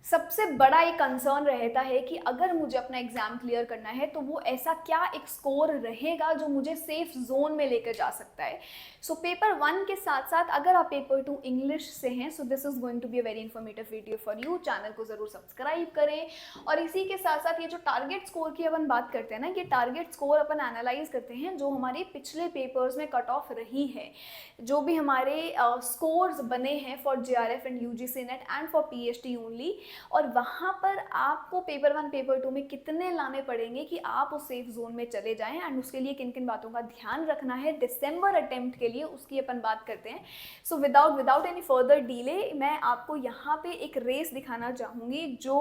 सबसे बड़ा एक कंसर्न रहता है कि अगर मुझे अपना एग्ज़ाम क्लियर करना है तो वो ऐसा क्या एक स्कोर रहेगा जो मुझे सेफ जोन में लेकर जा सकता है। सो पेपर 1 के साथ साथ अगर आप पेपर 2 इंग्लिश से हैं, so this is going to be a very informative video for you. Channel को ज़रूर सब्सक्राइब करें। और इसी के साथ साथ ये जो टारगेट स्कोर की अपन बात करते हैं ना, ये टारगेट स्कोर अपन एनालाइज करते हैं जो हमारे पिछले पेपर्स में कट ऑफ रही है, जो भी हमारे स्कोर्स बने हैं for JRF and UGC net and for PhD only. और वहाँ पर आपको पेपर 1 पेपर 2 में कितने लाने पड़ेंगे कि आप उस सेफ जोन में चले जाएं, एंड उसके लिए किन किन बातों का ध्यान रखना है दिसंबर अटेम्प्ट के लिए, उसकी अपन बात करते हैं। So without any further delay मैं आपको यहाँ पे एक रेस दिखाना चाहूँगी जो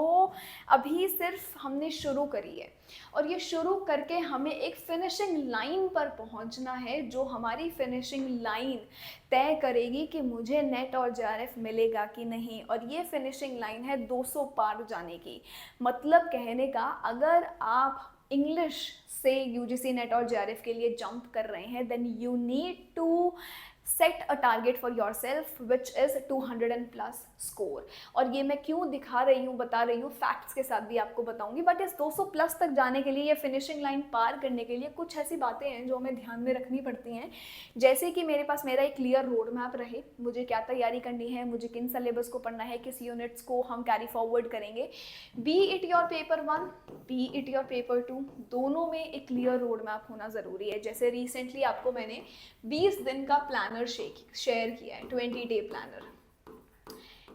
अभी सिर्फ हमने शुरू करी है, और ये शुरू करके हमें एक फिनिशिंग लाइन पर पहुंचना है जो हमारी फिनिशिंग लाइन तय करेगी कि मुझे नेट और JRF मिलेगा कि नहीं। और ये फिनिशिंग लाइन है 200 पार जाने की। मतलब कहने का, अगर आप इंग्लिश से UGC नेट और JRF के लिए जंप कर रहे हैं, then you need to set a target for yourself which is 200+ score. और ये मैं क्यों दिखा रही हूँ, बता रही हूँ, फैक्ट्स के साथ भी आपको बताऊंगी। बट इस 200+ तक जाने के लिए, ये फिनिशिंग लाइन पार करने के लिए कुछ ऐसी बातें हैं जो हमें ध्यान में रखनी पड़ती हैं। जैसे कि मेरे पास मेरा एक क्लियर रोड मैप रहे, मुझे क्या तैयारी करनी है, मुझे किन सिलेबस को पढ़ना है, किस यूनिट्स को हम कैरी फॉरवर्ड करेंगे। B it your paper 1, B it your paper 2, दोनों में एक क्लियर रोड मैप होना ज़रूरी है। जैसे रिसेंटली आपको मैंने 20 दिन का प्लानर शेयर किया है, 20 डे प्लानर।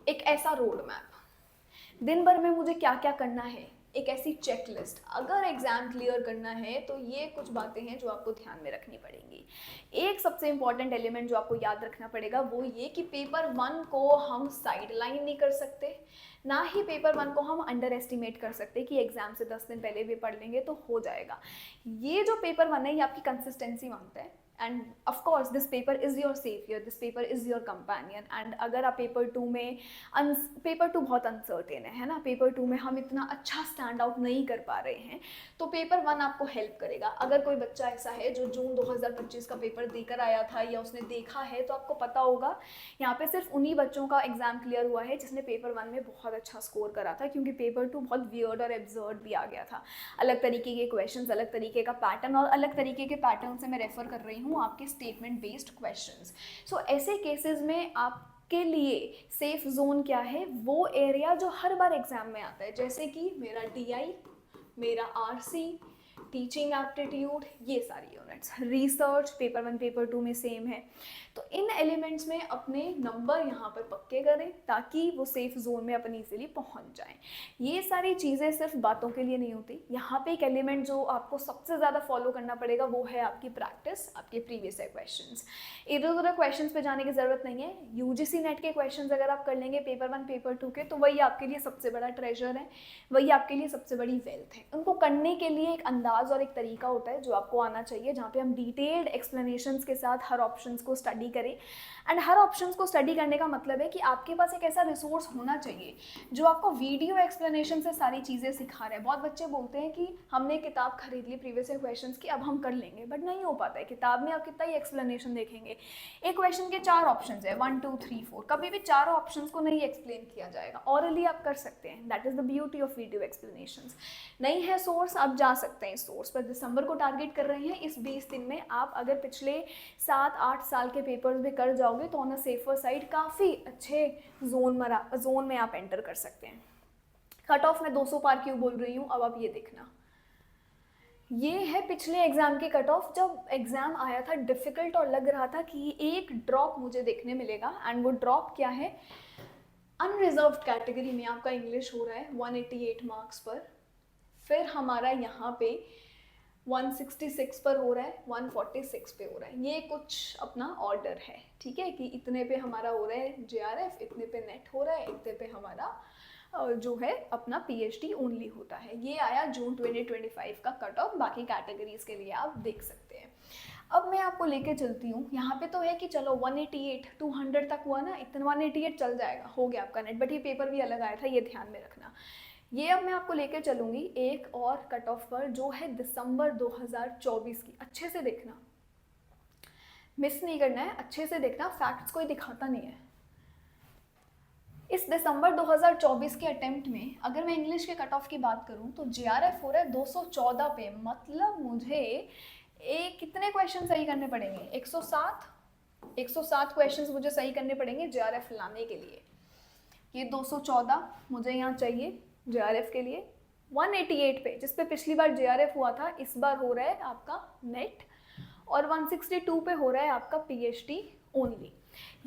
एक ऐसा रोड मैप, दिन भर में मुझे क्या क्या करना है, एक ऐसी चेकलिस्ट। अगर एग्ज़ाम क्लियर करना है तो ये कुछ बातें हैं जो आपको ध्यान में रखनी पड़ेंगी। एक सबसे इंपॉर्टेंट एलिमेंट जो आपको याद रखना पड़ेगा वो ये कि पेपर 1 को हम साइड लाइन नहीं कर सकते, ना ही पेपर 1 को हम अंडर एस्टिमेट कर सकते कि एग्जाम से 10 दिन पहले भी पढ़ लेंगे तो हो जाएगा। ये जो पेपर 1 है ये आपकी कंसिस्टेंसी मांगता है, and of course this paper is your saviour, this paper is your companion. And अगर आप पेपर 2 में पेपर 2 बहुत अनसर्टेन है ना, पेपर 2 में हम इतना अच्छा स्टैंड आउट नहीं कर पा रहे हैं, तो पेपर 1 आपको हेल्प करेगा। अगर कोई बच्चा ऐसा है जो जून 2025 का पेपर देकर आया था या उसने देखा है, तो आपको पता होगा यहाँ पे सिर्फ उन्हीं बच्चों का एग्जाम क्लियर हुआ है जिसने पेपर 1 में बहुत अच्छा स्कोर करा था, क्योंकि पेपर 2 बहुत वियर्ड और एब्सर्ड भी आ गया था। अलग तरीके के क्वेश्चंस, अलग तरीके का पैटर्न, और अलग तरीके के पैटर्न से मैं रेफर कर रही हूँ आपके स्टेटमेंट बेस्ड क्वेश्चंस। सो ऐसे केसेस में आप के लिए सेफ जोन क्या है, वो एरिया जो हर बार एग्जाम में आता है, जैसे कि मेरा DI, मेरा RC, टीचिंग एप्टीट्यूड, ये सारी यूनिट्स। रिसर्च पेपर 1 पेपर 2 में सेम है। तो इन एलिमेंट्स में अपने नंबर यहाँ पर पक्के करें ताकि वो सेफ जोन में अपन इजीली पहुँच जाएं। ये सारी चीज़ें सिर्फ बातों के लिए नहीं होती। यहाँ पे एक एलिमेंट जो आपको सबसे ज़्यादा फॉलो करना पड़ेगा वो है आपकी प्रैक्टिस, आपके प्रीवियस ईयर क्वेश्चंस। इधर उधर क्वेश्चंस पे जाने की ज़रूरत नहीं है। UGC नेट के क्वेश्चंस अगर आप कर लेंगे पेपर 1 पेपर 2 के, तो वही आपके लिए सबसे बड़ा ट्रेजर है, वही आपके लिए सबसे बड़ी वेल्थ है। उनको करने के लिए एक अंदाज और एक तरीका होता है जो आपको आना चाहिए, जहाँ पे हम डिटेल्ड एक्सप्लेनेशंस के साथ हर ऑप्शंस को स्टडी करें। एंड हर ऑप्शंस को स्टडी करने का मतलब है कि आपके पास एक ऐसा रिसोर्स होना चाहिए जो आपको वीडियो एक्सप्लेनेशन से सारी चीज़ें सिखा रहा है। बहुत बच्चे बोलते हैं कि हमने किताब खरीद ली प्रीवियस ईयर क्वेश्चंस की, अब हम कर लेंगे, बट नहीं हो पाता है। किताब में आप कितना ही एक्सप्लेनेशन देखेंगे, एक क्वेश्चन के 4 ऑप्शन है, 1 2 3 4, कभी भी चारों ऑप्शंस को नहीं एक्सप्लेन किया जाएगा। ऑरली आप कर सकते हैं, that is the beauty of video explanation. नहीं है सोर्स, आप जा सकते हैं सोर्स पर। दिसंबर को टारगेट कर रहे हैं, इस 20 दिन में आप अगर पिछले 7-8 साल के पेपर्स भी कर जाओगे तो ऑन अ सेफर साइड काफ़ी अच्छे जोन में आप एंटर कर सकते हैं। कट ऑफ में 200 पार क्यों बोल रही हूँ, अब आप ये देखना। ये है पिछले एग्जाम के कट ऑफ। जब एग्जाम आया था डिफिकल्ट और लग रहा था कि एक ड्रॉप मुझे देखने मिलेगा, एंड वो ड्रॉप क्या है, अनरिजर्व्ड कैटेगरी में आपका इंग्लिश हो रहा है 188 मार्क्स पर, फिर हमारा यहाँ पे 166 पर हो रहा है, 146 पे हो रहा है। ये कुछ अपना ऑर्डर है, ठीक है, कि इतने पे हमारा हो रहा है JRF, इतने पे नेट हो रहा है, इतने पे हमारा जो है अपना PhD ओनली होता है। ये आया जून 2025 का कट ऑफ। बाकी कैटेगरीज के लिए आप देख सकते हैं। अब मैं आपको लेके चलती हूँ, यहाँ पे तो है कि चलो 188 200 तक हुआ ना, इतना 188 चल जाएगा, हो गया आपका नेट, बट ये पेपर भी अलग आया था, ये ध्यान में रखना। ये अब मैं आपको लेकर चलूँगी एक और कट ऑफ पर जो है दिसंबर 2024 की। अच्छे से देखना, मिस नहीं करना है, अच्छे से देखना, फैक्ट्स कोई दिखाता नहीं है। इस दिसंबर 2024 के अटेम्प्ट में अगर मैं इंग्लिश के कट ऑफ की बात करूं तो JRF हो रहा है 214 पे, मतलब मुझे कितने क्वेश्चन सही करने पड़ेंगे? 107 क्वेश्चंस मुझे सही करने पड़ेंगे JRF लाने के लिए। ये 214 मुझे यहाँ चाहिए JRF के लिए। 188 पे, जिस पे पिछली बार JRF हुआ था, इस बार हो रहा है आपका नेट, और 162 पे हो रहा है आपका PhD ओनली।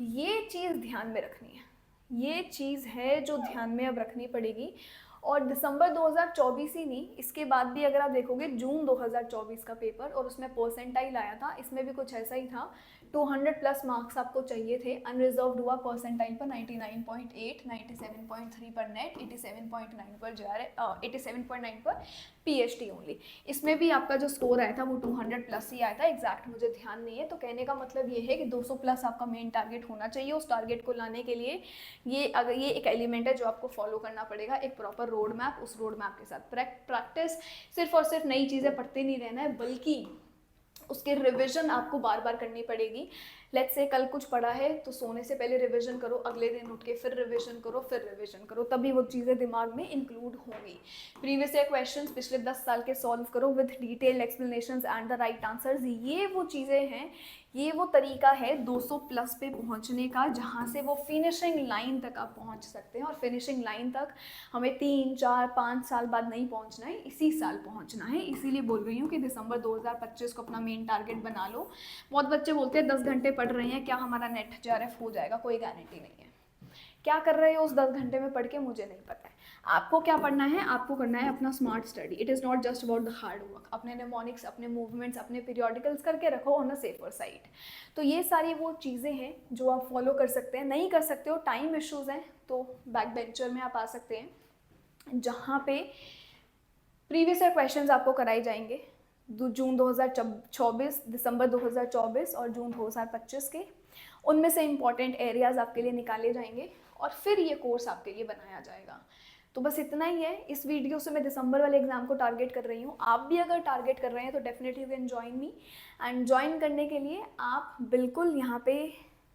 ये चीज़ ध्यान में रखनी है, ये चीज़ है जो ध्यान में अब रखनी पड़ेगी। और दिसंबर 2024 ही नहीं, इसके बाद भी अगर आप देखोगे जून 2024 का पेपर, और उसमें परसेंटाइल आया था, इसमें भी कुछ ऐसा ही था, 200 प्लस मार्क्स आपको चाहिए थे। अनरिजर्व्ड हुआ परसेंटाइल पर 99.8, 97.3 पर नेट, 87.9 पर JRF, 87.9 पर PhD ओनली। इसमें भी आपका जो स्कोर आया था वो 200 प्लस ही आया था, एग्जैक्ट मुझे ध्यान नहीं है। तो कहने का मतलब ये है कि 200 प्लस आपका मेन टारगेट होना चाहिए। उस टारगेट को लाने के लिए ये एक एलिमेंट है जो आपको फॉलो करना पड़ेगा, एक प्रॉपर रोड मैप। उस रोड मैप के साथ प्रैक्टिस, सिर्फ और सिर्फ नई चीज़ें पढ़ते नहीं रहना है, बल्कि उसके रिवीजन आपको बार बार करनी पड़ेगी। लेट्स से कल कुछ पढ़ा है तो सोने से पहले रिवीजन करो, अगले दिन उठ के फिर रिवीजन करो, फिर रिवीजन करो, तभी वो चीज़ें दिमाग में इंक्लूड होंगी। प्रीवियस ईयर क्वेश्चंस पिछले 10 साल के सॉल्व करो with detailed explanations and the right answers. ये वो चीज़ें हैं, ये वो तरीका है 200 प्लस पे पहुंचने का, जहाँ से वो फिनिशिंग लाइन तक आप पहुंच सकते हैं। और फिनिशिंग लाइन तक हमें 3, 4, 5 साल बाद नहीं पहुंचना है, इसी साल पहुंचना है। इसीलिए बोल रही हूँ कि दिसंबर 2025 को अपना मेन टारगेट बना लो। बहुत बच्चे बोलते हैं 10 घंटे पढ़ रहे हैं, क्या हमारा नेट JRF हो जाएगा? कोई गारंटी नहीं है। क्या कर रहे हो उस 10 घंटे में पढ़ के, मुझे नहीं पता है। आपको क्या पढ़ना है? आपको करना है अपना smart study. It is not just about the hard work. अपने निमोनिक्स, अपने मूवमेंट्स, अपने पीरियोडिकल्स करके रखो ऑन अ सेफर साइड। तो ये सारी वो चीज़ें हैं जो आप फॉलो कर सकते हैं। नहीं कर सकते हो, टाइम इश्यूज़ हैं, तो बैक बेंचर में आप आ सकते हैं, जहाँ पे प्रीवियस ईयर क्वेश्चंस आपको कराए जाएंगे जून 2024, दिसंबर 2024 और जून 2025 के। उनमें से इम्पॉर्टेंट एरियाज़ आपके लिए निकाले जाएंगे और फिर ये कोर्स आपके लिए बनाया जाएगा। तो बस इतना ही है। इस वीडियो से मैं दिसंबर वाले एग्जाम को टारगेट कर रही हूँ। आप भी अगर टारगेट कर रहे हैं तो definitely you can join me. And join करने के लिए आप बिल्कुल यहाँ पे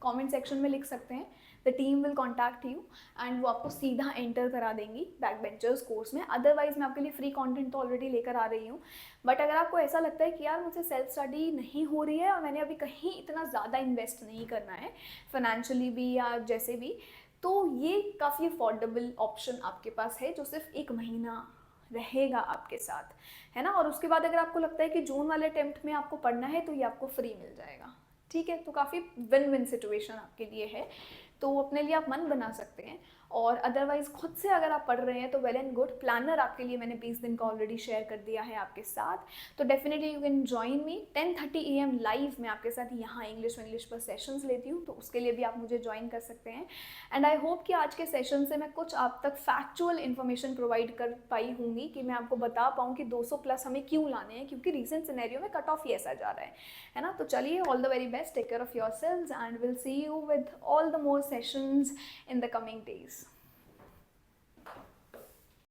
कमेंट सेक्शन में लिख सकते हैं, the team will contact you, and वो आपको सीधा एंटर करा देंगी बैक बेंचर्स कोर्स में। अदरवाइज मैं आपके लिए फ्री कंटेंट तो ऑलरेडी लेकर आ रही हूँ, बट अगर आपको ऐसा लगता है कि यार मुझे सेल्फ स्टडी नहीं हो रही है और मैंने अभी कहीं इतना ज़्यादा इन्वेस्ट नहीं करना है फाइनेंशियली भी या जैसे भी, तो ये काफ़ी अफोर्डेबल ऑप्शन आपके पास है जो सिर्फ 1 महीना रहेगा आपके साथ, है ना। और उसके बाद अगर आपको लगता है कि जून वाले अटेम्प्ट में आपको पढ़ना है तो ये आपको फ्री मिल जाएगा, ठीक है। तो काफ़ी विन विन सिचुएशन आपके लिए है, तो अपने लिए आप मन बना सकते हैं। और अदरवाइज खुद से अगर आप पढ़ रहे हैं तो वेल एंड गुड। प्लानर आपके लिए मैंने 20 दिन का ऑलरेडी शेयर कर दिया है आपके साथ, तो definitely you can join me. 10:30 AM live मैं आपके साथ यहाँ इंग्लिश पर सेशंस लेती हूँ, तो उसके लिए भी आप मुझे ज्वाइन कर सकते हैं। एंड आई होप कि आज के सेशन से मैं कुछ आप तक फैक्चुअल इन्फॉर्मेशन प्रोवाइड कर पाई होंगी, कि मैं आपको बता पाऊँ कि 200 प्लस हमें क्यों लाने हैं, क्योंकि रिसेंट सिनेरियो में कट ऑफ ही ऐसा जा रहा है ना। तो चलिए, all the very best, take care of yourselves and will see you with all the more sessions in the coming days.